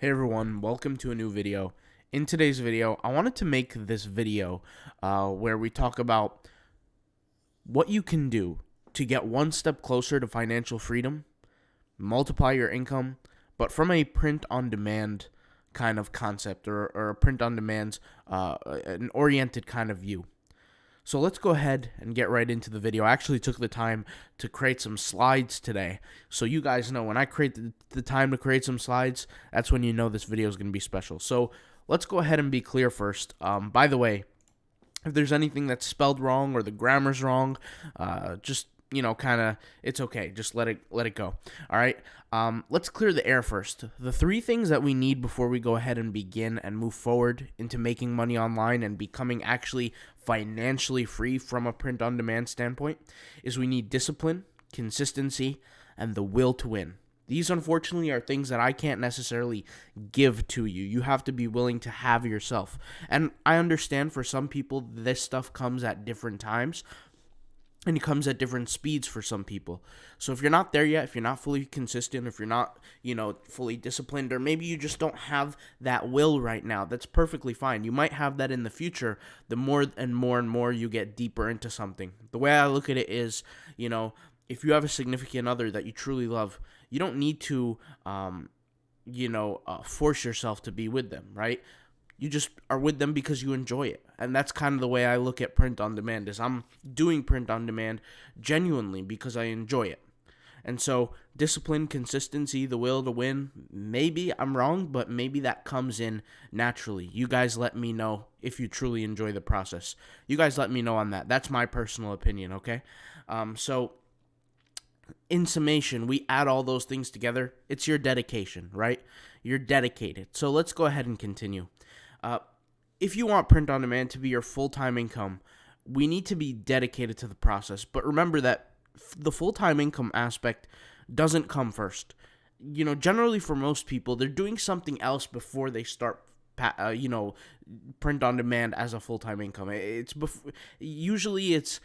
Hey everyone, welcome to a new video. In today's video, I wanted to make this video where we talk about what you can do to get one step closer to financial freedom, multiply your income, but from a print-on-demand kind of concept or a print-on-demand, an oriented kind of view. So let's go ahead and get right into the video. I actually took the time to create some slides today. So you guys know when I create the time to create some slides, that's when you know this video is going to be special. So let's go ahead and be clear first. By the way, if there's anything that's spelled wrong or the grammar's wrong, just kind of, it's okay. Just let it go. All right. Let's clear the air first. The three things that we need before we go ahead and begin and move forward into making money online and becoming actually financially free from a print-on-demand standpoint is we need discipline, consistency, and the will to win. These, unfortunately, are things that I can't necessarily give to you. You have to be willing to have yourself. And I understand for some people, this stuff comes at different times, and it comes at different speeds for some people. So if you're not there yet, if you're not fully consistent, if you're not, fully disciplined, or maybe you just don't have that will right now, that's perfectly fine. You might have that in the future, the more and more you get deeper into something. The way I look at it is, if you have a significant other that you truly love, you don't need to, force yourself to be with them, right? You just are with them because you enjoy it. And that's kind of the way I look at print on demand, is I'm doing print on demand genuinely because I enjoy it. And so discipline, consistency, the will to win, maybe I'm wrong, but maybe that comes in naturally. You guys let me know if you truly enjoy the process. You guys let me know on that. That's my personal opinion, okay? So in summation, we add all those things together. It's your dedication, right? You're dedicated. So let's go ahead and continue. If you want print on demand to be your full-time income, we need to be dedicated to the process. But remember that the full-time income aspect doesn't come first. Generally for most people, they're doing something else before they start print on demand as a full-time income. Usually it's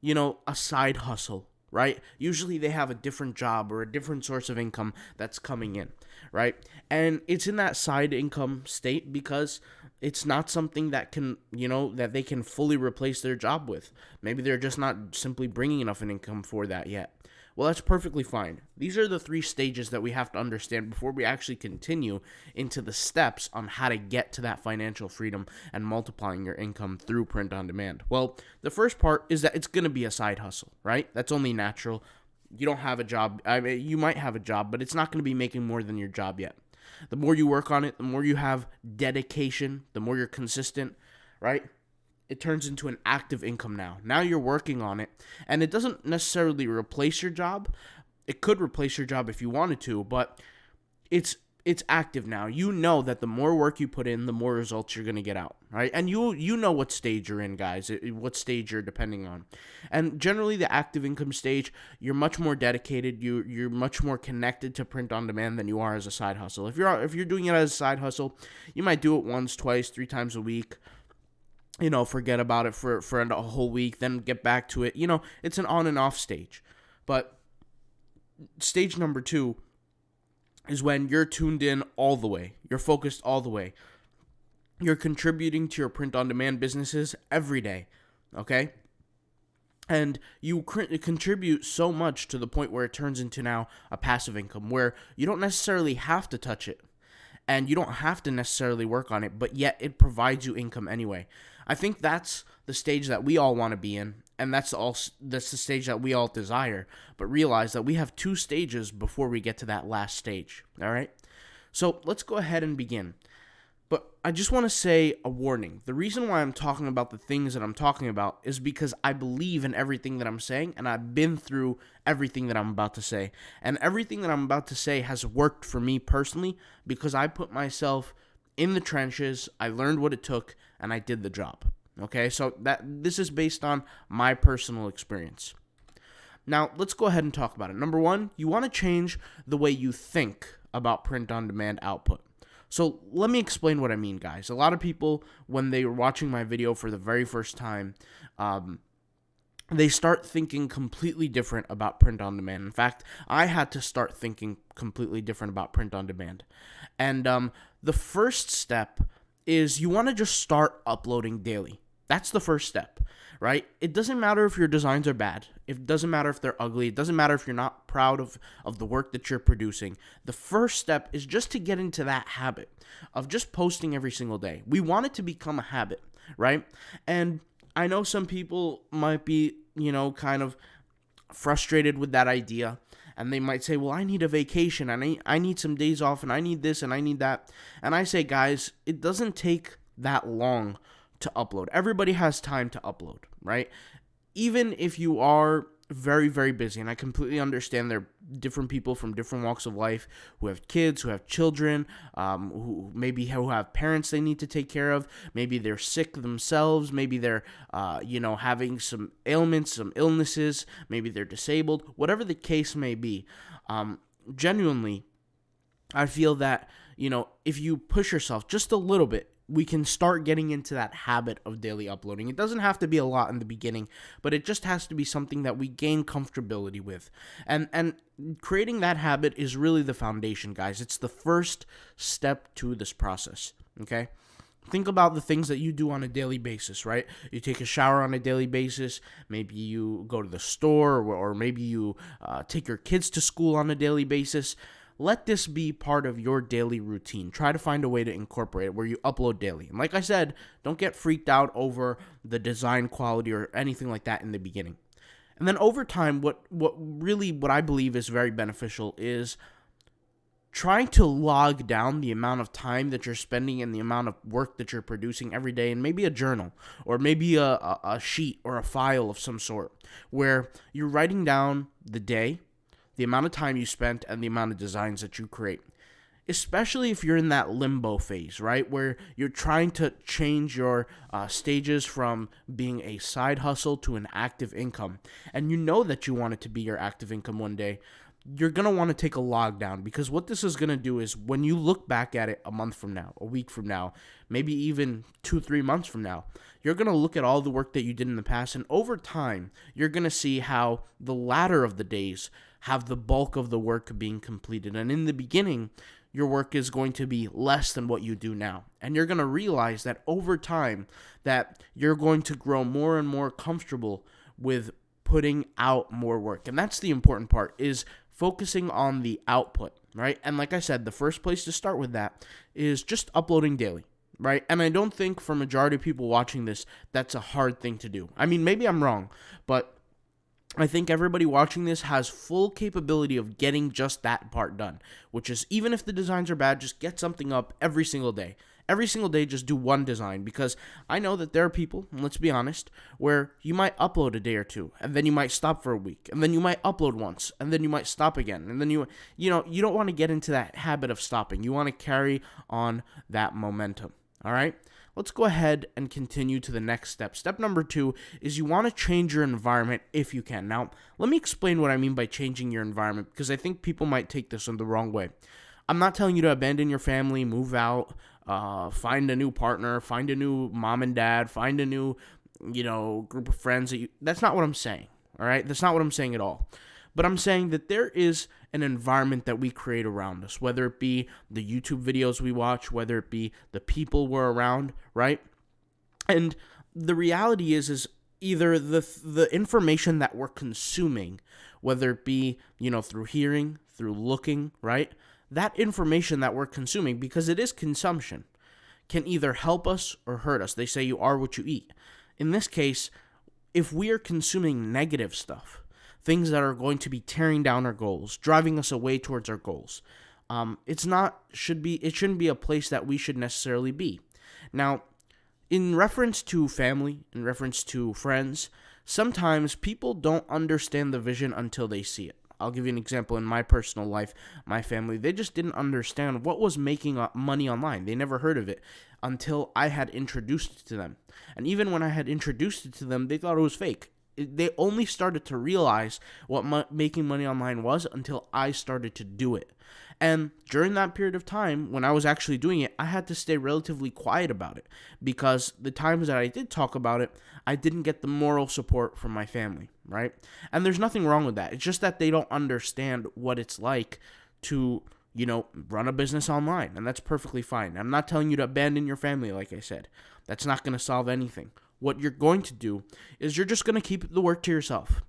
a side hustle, right? Usually they have a different job or a different source of income that's coming in, right? And it's in that side income state because it's not something that can, that they can fully replace their job with. Maybe they're just not simply bringing enough an income for that yet. Well, that's perfectly fine. These are the three stages that we have to understand before we actually continue into the steps on how to get to that financial freedom and multiplying your income through print on demand. Well, the first part is that it's going to be a side hustle, right? That's only natural. You don't have a job. I mean, you might have a job, but it's not going to be making more than your job yet. The more you work on it, the more you have dedication, the more you're consistent, right? It turns into an active income now. Now you're working on it, and it doesn't necessarily replace your job. It could replace your job if you wanted to, but it's active now. You know that the more work you put in, the more results you're going to get out, right? And you know what stage you're in, guys, what stage you're depending on. And generally the active income stage, you're much more dedicated, you're much more connected to print on demand than you are as a side hustle. If you're doing it as a side hustle, you might do it once, twice, 3 times a week. Forget about it for a whole week, then get back to it. It's an on and off stage. But stage number 2 is when you're tuned in all the way. You're focused all the way. You're contributing to your print-on-demand businesses every day, okay? And you contribute so much to the point where it turns into now a passive income, where you don't necessarily have to touch it, and you don't have to necessarily work on it, but yet it provides you income anyway. I think that's the stage that we all want to be in, and that's the stage that we all desire. But realize that we have 2 stages before we get to that last stage, all right? So let's go ahead and begin. But I just want to say a warning. The reason why I'm talking about the things that I'm talking about is because I believe in everything that I'm saying, and I've been through everything that I'm about to say. And everything that I'm about to say has worked for me personally because I put myself in the trenches, I learned what it took, and I did the job. Okay, so this is based on my personal experience. Now, let's go ahead and talk about it. Number 1, you want to change the way you think about print-on-demand output. So let me explain what I mean, guys. A lot of people, when they were watching my video for the very first time, they start thinking completely different about print on demand. In fact, I had to start thinking completely different about print on demand. And the first step is you want to just start uploading daily. That's the first step, right? It doesn't matter if your designs are bad. It doesn't matter if they're ugly. It doesn't matter if you're not proud of the work that you're producing. The first step is just to get into that habit of just posting every single day. We want it to become a habit, right? And I know some people might be, kind of frustrated with that idea. And they might say, well, I need a vacation, and I need some days off, and I need this, and I need that. And I say, guys, it doesn't take that long to upload. Everybody has time to upload, right? Even if you are very, very busy, and I completely understand there are different people from different walks of life who have kids, who have children, who have parents they need to take care of. Maybe they're sick themselves. Maybe they're, having some ailments, some illnesses. Maybe they're disabled. Whatever the case may be, genuinely, I feel that, if you push yourself just a little bit, we can start getting into that habit of daily uploading. It doesn't have to be a lot in the beginning, but it just has to be something that we gain comfortability with. And creating that habit is really the foundation, guys. It's the first step to this process, okay? Think about the things that you do on a daily basis, right? You take a shower on a daily basis. Maybe you go to the store, or maybe you take your kids to school on a daily basis. Let this be part of your daily routine. Try to find a way to incorporate it where you upload daily. And like I said, don't get freaked out over the design quality or anything like that in the beginning. And then over time, what I believe is very beneficial is trying to log down the amount of time that you're spending and the amount of work that you're producing every day, and maybe a journal or maybe a sheet or a file of some sort where you're writing down the day, the amount of time you spent, and the amount of designs that you create. Especially if you're in that limbo phase, right? Where you're trying to change your stages from being a side hustle to an active income. And you know that you want it to be your active income one day. You're going to want to take a log down, because what this is going to do is when you look back at it a month from now, a week from now, maybe even 2-3 months from now, you're going to look at all the work that you did in the past. And over time, you're going to see how the latter of the days have the bulk of the work being completed. And in the beginning, your work is going to be less than what you do now. And you're going to realize that over time that you're going to grow more and more comfortable with putting out more work. And that's the important part, is focusing on the output, right? And like I said, the first place to start with that is just uploading daily, right? And I don't think for majority of people watching this, that's a hard thing to do. I mean, maybe I'm wrong, but I think everybody watching this has full capability of getting just that part done, which is, even if the designs are bad, just get something up every single day. Every single day, just do one design, because I know that there are people, and let's be honest, where you might upload a day or two, and then you might stop for a week, and then you might upload once, and then you might stop again, and then you don't want to get into that habit of stopping. You want to carry on that momentum, all right? Let's go ahead and continue to the next step. Step number 2 is you want to change your environment if you can. Now, let me explain what I mean by changing your environment, because I think people might take this in the wrong way. I'm not telling you to abandon your family, move out, find a new partner, find a new mom and dad, find a new, group of friends. That's not what I'm saying, all right? That's not what I'm saying at all. But I'm saying that there is an environment that we create around us, whether it be the YouTube videos we watch, whether it be the people we're around, right? And the reality is either the information that we're consuming, whether it be, through hearing, through looking, right? That information that we're consuming, because it is consumption, can either help us or hurt us. They say you are what you eat. In this case, if we are consuming negative stuff, things that are going to be tearing down our goals, driving us away towards our goals, it shouldn't be a place that we should necessarily be. Now, in reference to family, in reference to friends, sometimes people don't understand the vision until they see it. I'll give you an example. In my personal life, my family, they just didn't understand what was making money online. They never heard of it until I had introduced it to them. And even when I had introduced it to them, they thought it was fake. They only started to realize what making money online was until I started to do it. And during that period of time, when I was actually doing it, I had to stay relatively quiet about it because the times that I did talk about it, I didn't get the moral support from my family, right? And there's nothing wrong with that. It's just that they don't understand what it's like to, run a business online, and that's perfectly fine. I'm not telling you to abandon your family, like I said. That's not going to solve anything. What you're going to do is you're just going to keep the work to yourself,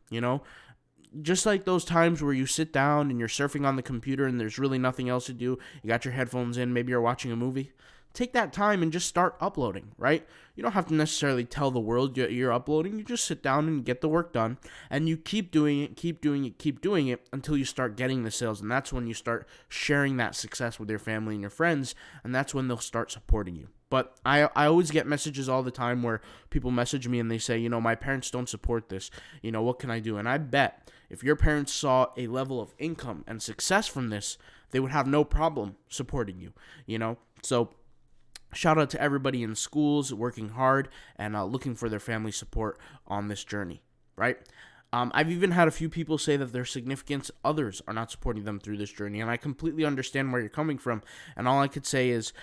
just like those times where you sit down and you're surfing on the computer and there's really nothing else to do. You got your headphones in, maybe you're watching a movie. Take that time and just start uploading, right? You don't have to necessarily tell the world you're uploading. You just sit down and get the work done, and you keep doing it, keep doing it, keep doing it until you start getting the sales, and that's when you start sharing that success with your family and your friends, and that's when they'll start supporting you. But I always get messages all the time where people message me and they say, my parents don't support this. What can I do? And I bet if your parents saw a level of income and success from this, they would have no problem supporting you, So shout out to everybody in schools working hard and looking for their family support on this journey, right? I've even had a few people say that their significant others are not supporting them through this journey, and I completely understand where you're coming from. And all I could say is,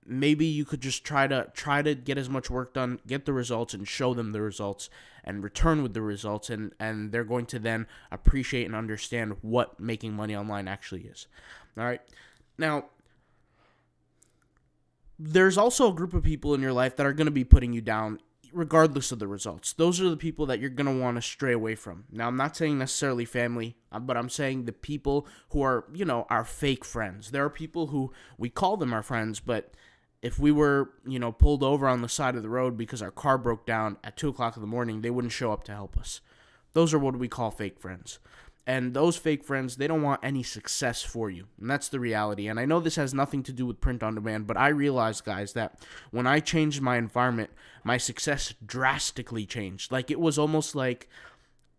maybe you could just try to get as much work done, get the results, and show them the results, and return with the results, and they're going to then appreciate and understand what making money online actually is. All right, now, there's also a group of people in your life that are going to be putting you down regardless of the results. Those are the people that you're going to want to stray away from. Now, I'm not saying necessarily family, but I'm saying the people who are, our fake friends. There are people who we call them our friends, but if we were, pulled over on the side of the road because our car broke down at 2 o'clock in the morning, they wouldn't show up to help us. Those are what we call fake friends. And those fake friends, they don't want any success for you. And that's the reality. And I know this has nothing to do with print on demand, but I realized, guys, that when I changed my environment, my success drastically changed. Like, it was almost like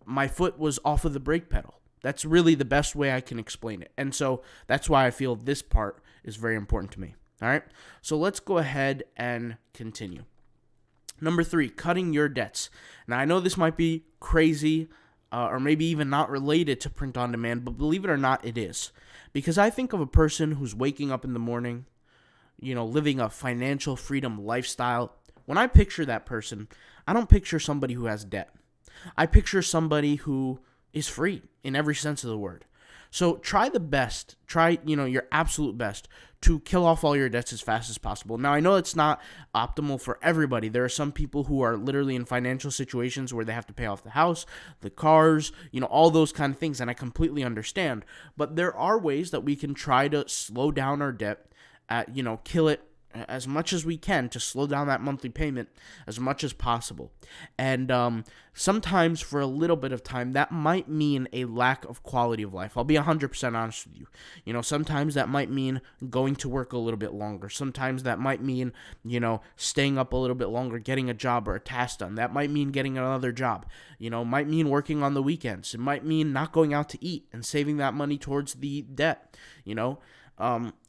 my foot was off of the brake pedal. That's really the best way I can explain it. And so that's why I feel this part is very important to me. All right? So let's go ahead and continue. Number 3, cutting your debts. Now, I know this might be crazy, or maybe even not related to print on demand, but believe it or not, it is. Because I think of a person who's waking up in the morning, living a financial freedom lifestyle. When I picture that person, I don't picture somebody who has debt. I picture somebody who is free in every sense of the word. So try your absolute best to kill off all your debts as fast as possible. Now, I know it's not optimal for everybody. There are some people who are literally in financial situations where they have to pay off the house, the cars, all those kind of things, and I completely understand. But there are ways that we can try to slow down our debt, kill it as much as we can to slow down that monthly payment as much as possible. And sometimes for a little bit of time, that might mean a lack of quality of life. I'll be 100% honest with you. Sometimes that might mean going to work a little bit longer. Sometimes that might mean, staying up a little bit longer, getting a job or a task done. That might mean getting another job. Might mean working on the weekends. It might mean not going out to eat and saving that money towards the debt,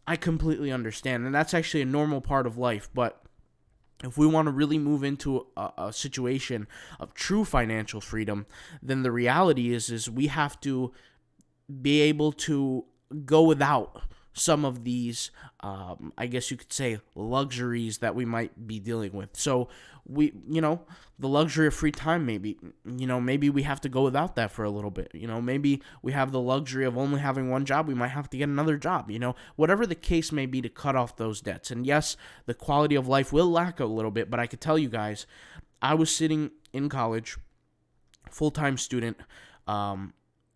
I completely understand, and that's actually a normal part of life, but if we want to really move into a situation of true financial freedom, then the reality is we have to be able to go without some of these, I guess you could say, luxuries that we might be dealing with. So the luxury of free time, maybe we have to go without that for a little bit. Maybe we have the luxury of only having one job. We might have to get another job, whatever the case may be, to cut off those debts. And yes, the quality of life will lack a little bit, but I could tell you guys, I was sitting in college, full-time student,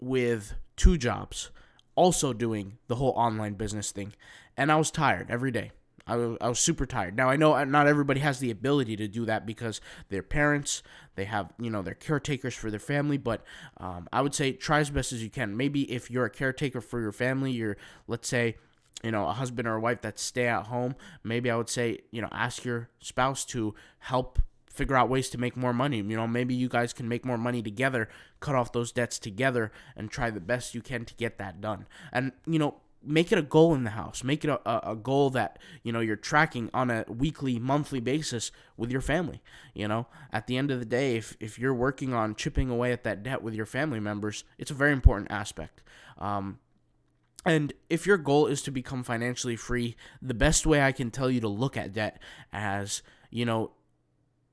with 2 jobs, also doing the whole online business thing, and I was tired every day. I was super tired. Now, I know not everybody has the ability to do that because they're parents, they have, they're caretakers for their family, but I would say try as best as you can. Maybe if you're a caretaker for your family, you're, let's say, a husband or a wife that stay at home, maybe I would say, ask your spouse to help figure out ways to make more money. Maybe you guys can make more money together, cut off those debts together, and try the best you can to get that done. And, make it a goal in the house. Make it a goal that, you're tracking on a weekly, monthly basis with your family. At the end of the day, if you're working on chipping away at that debt with your family members, it's a very important aspect. And if your goal is to become financially free, the best way I can tell you to look at debt as, you're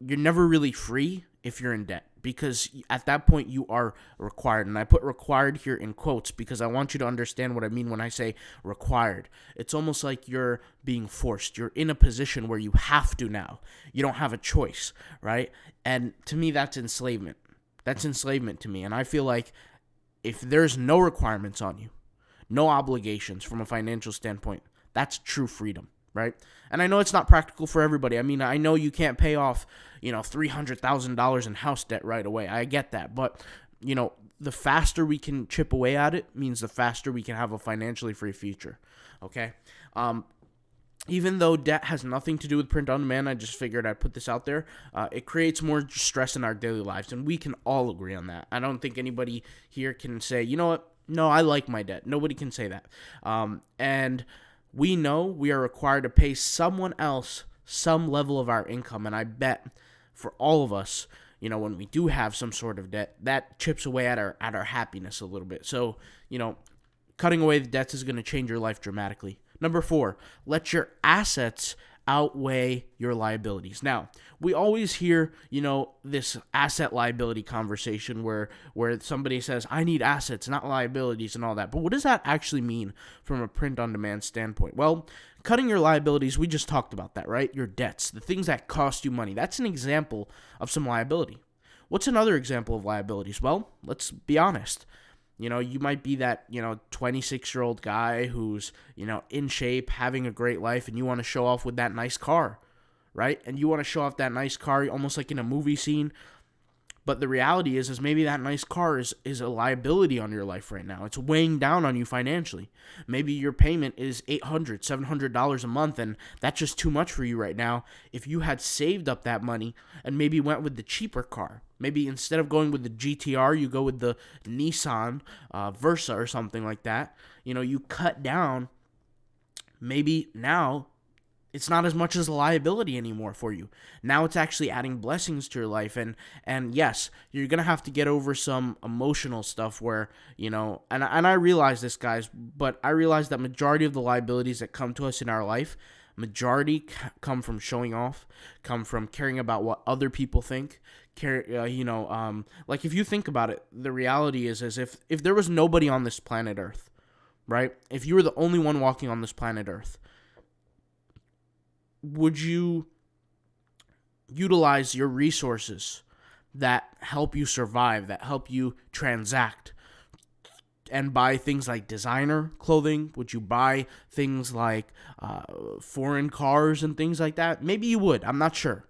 never really free if you're in debt, because at that point you are required. And I put required here in quotes because I want you to understand what I mean when I say required. It's almost like you're being forced. You're in a position where you have to now. You don't have a choice, right? And to me, that's enslavement. That's enslavement to me. And I feel like if there's no requirements on you, no obligations from a financial standpoint, that's true freedom, right? And I know it's not practical for everybody. I mean, I know you can't pay off, $300,000 in house debt right away. I get that. But, the faster we can chip away at it means the faster we can have a financially free future, okay? Even though debt has nothing to do with print on demand, I just figured I'd put this out there. It creates more stress in our daily lives, and we can all agree on that. I don't think anybody here can say, you know what? No, I like my debt. Nobody can say that. And we know we are required to pay someone else some level of our income. And I bet for all of us, when we do have some sort of debt, that chips away at our happiness a little bit. So, cutting away the debts is going to change your life dramatically. Number 4, let your assets outweigh your liabilities. Now, we always hear, this asset liability conversation where somebody says, I need assets, not liabilities and all that. But what does that actually mean from a print on demand standpoint? Well, cutting your liabilities, we just talked about that, right? Your debts, the things that cost you money. That's an example of some liability. What's another example of liabilities? Well, let's be honest. You might be that, 26-year-old guy who's, in shape, having a great life, and you want to show off with that nice car, right? And you want to show off that nice car almost like in a movie scene. But the reality is maybe that nice car is a liability on your life right now. It's weighing down on you financially. Maybe your payment is $800, $700 a month, and that's just too much for you right now. If you had saved up that money and maybe went with the cheaper car, maybe instead of going with the GTR, you go with the Nissan Versa or something like that. You cut down. Maybe now it's not as much as a liability anymore for you. Now it's actually adding blessings to your life. And yes, you're going to have to get over some emotional stuff where, and I realize this, guys, but I realize that majority of the liabilities that come to us in our life, majority come from showing off, come from caring about what other people think. Like if you think about it, the reality is as if there was nobody on this planet Earth, right? If you were the only one walking on this planet Earth, would you utilize your resources that help you survive, that help you transact, and buy things like designer clothing? Would you buy things like foreign cars and things like that? Maybe you would. I'm not sure.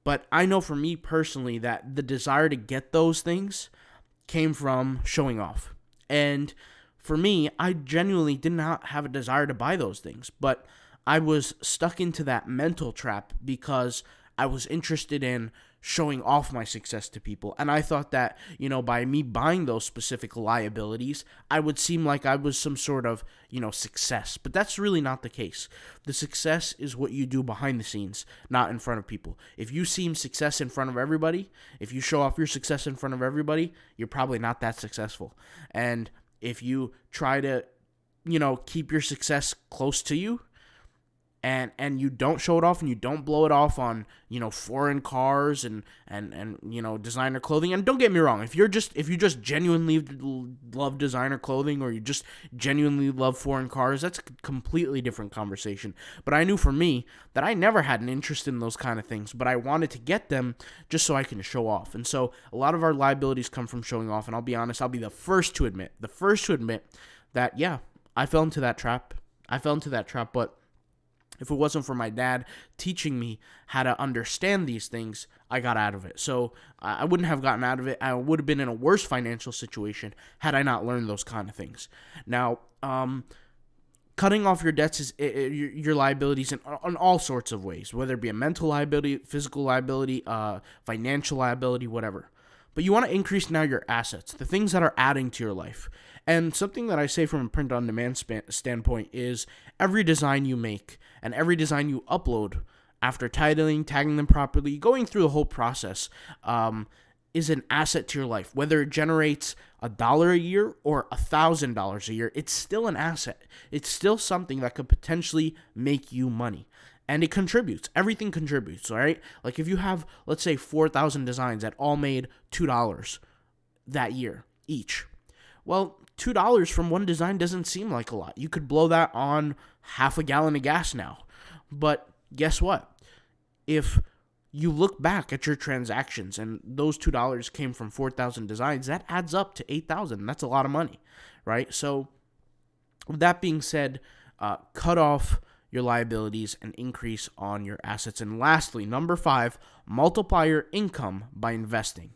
But I know for me personally that the desire to get those things came from showing off. And for me, I genuinely did not have a desire to buy those things. But I was stuck into that mental trap because I was interested in showing off my success to people. And I thought that, by me buying those specific liabilities, I would seem like I was some sort of, success. But that's really not the case. The success is what you do behind the scenes, not in front of people. If you seem success in front of everybody, if you show off your success in front of everybody, you're probably not that successful. And if you try to, keep your success close to you, and you don't show it off and you don't blow it off on, foreign cars and designer clothing. And don't get me wrong, if you just genuinely love designer clothing or you just genuinely love foreign cars, that's a completely different conversation. But I knew for me that I never had an interest in those kind of things, but I wanted to get them just so I can show off. And so a lot of our liabilities come from showing off. And I'll be honest, I'll be the first to admit that, yeah, I fell into that trap. But if it wasn't for my dad teaching me how to understand these things, I got out of it. So I wouldn't have gotten out of it. I would have been in a worse financial situation had I not learned those kind of things. Now, cutting off your debts is your liabilities in all sorts of ways, whether it be a mental liability, physical liability, financial liability, whatever. But you want to increase now your assets, the things that are adding to your life. And something that I say from a print on demand standpoint is every design you make and every design you upload after titling, tagging them properly, going through the whole process, is an asset to your life. Whether it generates $1 a year or $1,000 a year, it's still an asset. It's still something that could potentially make you money. And it contributes. Everything contributes, all right? Like if you have, let's say, 4,000 designs that all made $2 that year each. Well, $2 from one design doesn't seem like a lot. You could blow that on half a gallon of gas now. But guess what? If you look back at your transactions and those $2 came from 4,000 designs, that adds up to 8,000. That's a lot of money, right? So with that being said, cut off your liabilities and increase on your assets. And lastly, number 5, multiply your income by investing.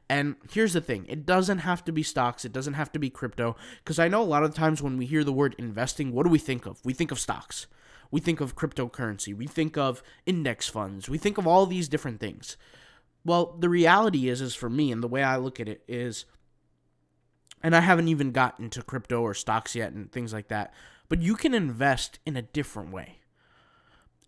And here's the thing, it doesn't have to be stocks, it doesn't have to be crypto, because I know a lot of times when we hear the word investing, what do we think of? We think of stocks. We think of cryptocurrency. We think of index funds. We think of all these different things. Well, the reality is for me, and the way I look at it is, and I haven't even gotten to crypto or stocks yet and things like that, but you can invest in a different way.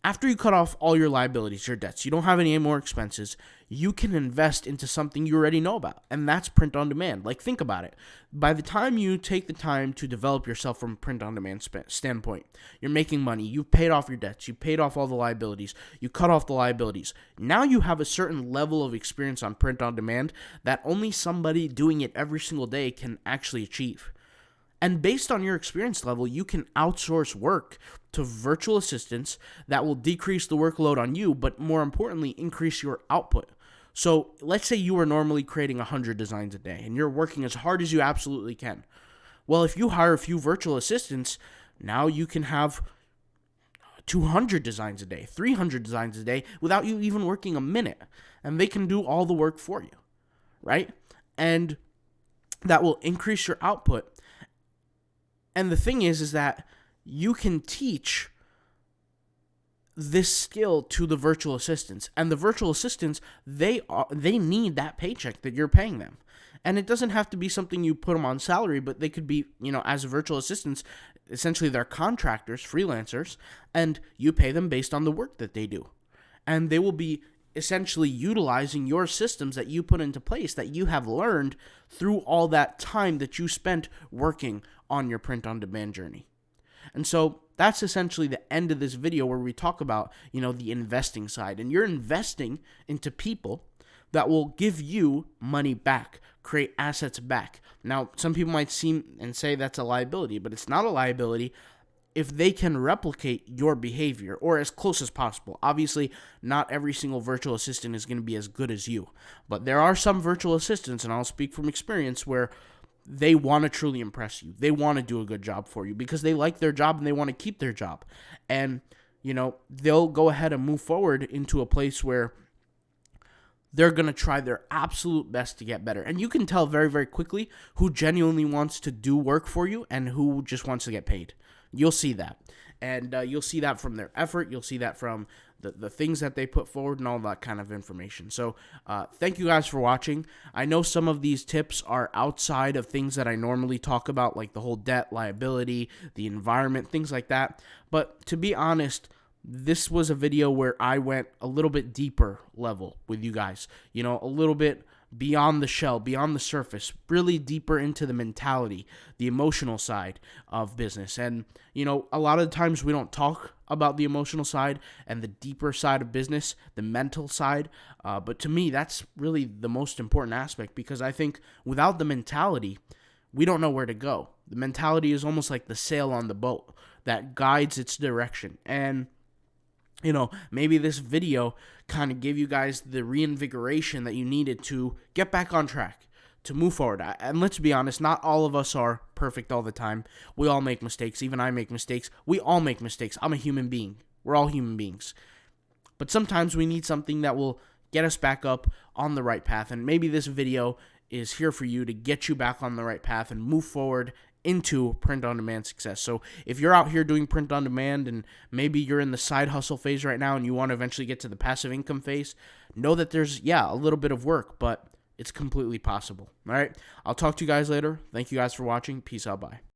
After you cut off all your liabilities, your debts, you don't have any more expenses, you can invest into something you already know about, and that's print on demand. Like, think about it. By the time you take the time to develop yourself from a print on demand standpoint, you're making money, you've paid off your debts, you paid off all the liabilities, you cut off the liabilities. Now you have a certain level of experience on print on demand that only somebody doing it every single day can actually achieve. And based on your experience level, you can outsource work to virtual assistants that will decrease the workload on you, but more importantly, increase your output. So let's say you are normally creating 100 designs a day and you're working as hard as you absolutely can. Well, if you hire a few virtual assistants, now you can have 200 designs a day, 300 designs a day without you even working a minute. And they can do all the work for you, right? And that will increase your output. And the thing is that you can teach this skill to the virtual assistants. And the virtual assistants, they need that paycheck that you're paying them. And it doesn't have to be something you put them on salary, but they could be, as virtual assistants, essentially they're contractors, freelancers, and you pay them based on the work that they do. And they will be essentially utilizing your systems that you put into place that you have learned through all that time that you spent working on your print on demand journey. And so that's essentially the end of this video where we talk about, the investing side. And you're investing into people that will give you money back, create assets back. Now, some people might seem and say that's a liability, but it's not a liability if they can replicate your behavior or as close as possible. Obviously, not every single virtual assistant is going to be as good as you, but there are some virtual assistants, and I'll speak from experience, where they want to truly impress you. They want to do a good job for you because they like their job and they want to keep their job. And, they'll go ahead and move forward into a place where they're going to try their absolute best to get better. And you can tell very, very quickly who genuinely wants to do work for you and who just wants to get paid. You'll see that. And you'll see that from their effort. You'll see that from the things that they put forward and all that kind of information. So thank you guys for watching. I know some of these tips are outside of things that I normally talk about, like the whole debt, liability, the environment, things like that. But to be honest, this was a video where I went a little bit deeper level with you guys. A little bit beyond the shell, beyond the surface, really deeper into the mentality, the emotional side of business. And, a lot of times we don't talk about the emotional side and the deeper side of business, the mental side. But to me, that's really the most important aspect, because I think without the mentality, we don't know where to go. The mentality is almost like the sail on the boat that guides its direction. And maybe this video kind of gave you guys the reinvigoration that you needed to get back on track, to move forward. And let's be honest, not all of us are perfect all the time. We all make mistakes. Even I make mistakes. We all make mistakes. I'm a human being. We're all human beings. But sometimes we need something that will get us back up on the right path. And maybe this video is here for you to get you back on the right path and move forward into print-on-demand success. So if you're out here doing print-on-demand and maybe you're in the side hustle phase right now and you want to eventually get to the passive income phase, know that there's, a little bit of work, but It's completely possible. All right. I'll talk to you guys later. Thank you guys for watching. Peace out. Bye.